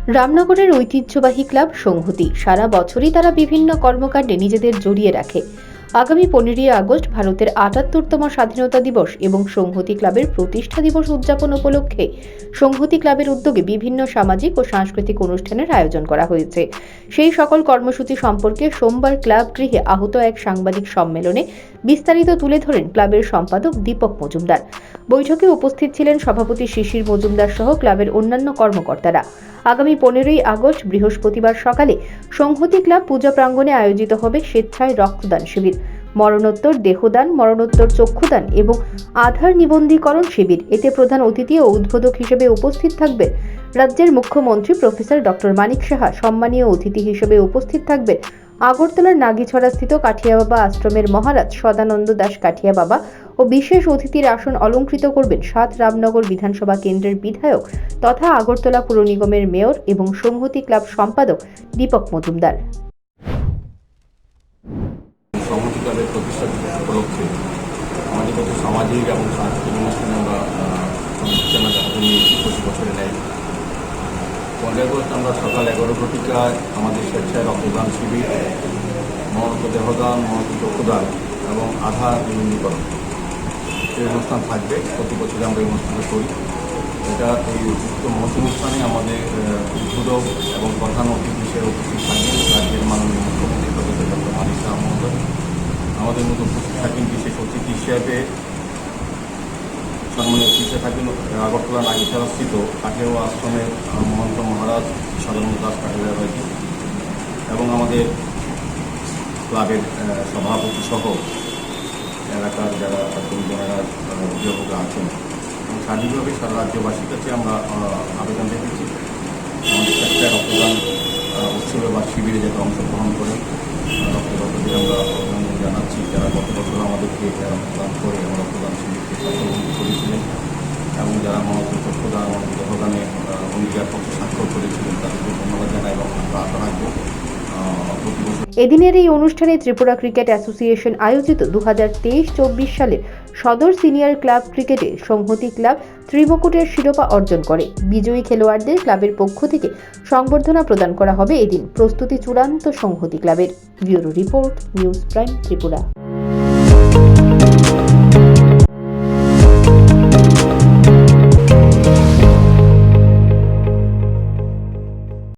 রামনগরের ঐতিহ্যবাহী ক্লাব সংহতি সারা বছরই তারা বিভিন্ন কর্মকাণ্ডে নিজেদের জড়িয়ে রাখে। আগামী 15ই আগস্ট ভারতের ৭৮তম স্বাধীনতা দিবস এবং সংহতি ক্লাবের প্রতিষ্ঠা দিবস উদযাপন উপলক্ষে সংহতি ক্লাবের উদ্যোগে বিভিন্ন সামাজিক ও সাংস্কৃতিক অনুষ্ঠানের আয়োজন করা হয়েছে। সেই সকল কর্মসূচি সম্পর্কে সোমবার ক্লাব গৃহে আহত এক সাংবাদিক সম্মেলনে বিস্তারিত তুলে ধরেন ক্লাবের সম্পাদক দীপক মজুমদার। বৈঠকে উপস্থিত ছিলেন সভাপতি শিশির মজুমদার সহ ক্লাবের অন্যান্য কর্মকর্তারা। আগামী 15ই আগস্ট বৃহস্পতিবার সকালে সংহতি ক্লাব পূজা প্রাঙ্গণে আয়োজিত হবে স্বেচ্ছায় রক্তদান শিবির, মরণোত্তর দেহদান, মরণোত্তর চক্ষুদান এবং আধার নিবন্ধীকরণ শিবির। এতে প্রধান অতিথি ও উদ্বোধক হিসেবে উপস্থিত থাকবেন রাজ্যের মুখ্যমন্ত্রী প্রফেসর ডক্টর মানিক সাহা। সম্মানীয় অতিথি হিসেবে উপস্থিত থাকবেন আগরতলার নাগিছড়াস্থিত কাঠিয়া বাবা আশ্রমের মহারাজ সদানন্দ দাস কাঠিয়া বাবা ও বিশেষ অতিথির আসন অলঙ্কৃত করবেন 7 রামনগর বিধানসভা কেন্দ্রের বিধায়ক তথা আগরতলা পুর নিগমের মেয়র এবং সংহতি ক্লাব সম্পাদক দীপক মজুমদার। সংহতি ক্লাবের প্রতিষ্ঠা উপলক্ষে আমাদের কাছে সামাজিক এবং সাংস্কৃতিক অনুষ্ঠানে আমরা হাতে নিয়েছি 25 বছরে নেয়। 15 আগস্ট আমরা সকাল 11টায় আমাদের স্বেচ্ছায় রক্তদান শিবির, মরণোত্তর দেহদান, মরণোত্তর চক্ষুদান এবং আধার নিবন্ধীকরণ এই অনুষ্ঠান থাকবে। প্রতি বছরে আমরা এই অনুষ্ঠানটা করি। এই মহৎ অনুষ্ঠানে আমাদের উদ্বোধক এবং প্রধান অতিথি হিসেবে উপস্থিত থাকবেন রাজ্যের মাননীয় মুখ্যমন্ত্রী প্রফেসর ডক্টর মানিক সাহা মহোদয়। আমাদের মধ্যে উপস্থিত থাকবেন বিশেষ অতিথি হিসেবে সম্মানীয় অতিথি হিসেবে থাকবেন আগরতলা নাগিছড়াস্থিত কাঠিয়া আশ্রমের মহন্ত মহারাজ সদানন্দ দাস কাঠিয়া বাবাজি এবং আমাদের ক্লাবের সভাপতি সহ এলাকার যারা কর্মীজনেরা অভিভাবকরা আছেন। এবং সার্বিকভাবে সারা রাজ্যবাসীর কাছে আমরা আবেদন রেখেছি আমাদের একটা রক্তদান উৎসবে বা শিবিরে যাতে অংশগ্রহণ করেন। রক্তদাতাদের আমরা অভিনন্দন জানাচ্ছি যারা গত বছর আমাদেরকে রক্তদান করে আমরা রক্তদান শিবিরকে সফলমন্ত্রী করেছিলেন এবং যারা মনোযোগ রক্তদান দেহদানে অঙ্গীকার পক্ষে স্বাক্ষর করেছিলেন তাদেরকে ধন্যবাদ জানাই এবং আমরা আশা রাখবো। এদিনের এই অনুষ্ঠানে ত্রিপুরা ক্রিকেট অ্যাসোসিয়েশন আয়োজিত 2023-24 সালের সদর সিনিয়র ক্লাব ক্রিকেটে সংহতি ক্লাব ত্রিমুকুটের শিরোপা অর্জন করে। বিজয়ী খেলোয়াড়দের ক্লাবের পক্ষ থেকে সংবর্ধনা প্রদান করা হবে এদিন। প্রস্তুতি চূড়ান্ত সংহতি ক্লাবের। Bureau report, news prime Tripura.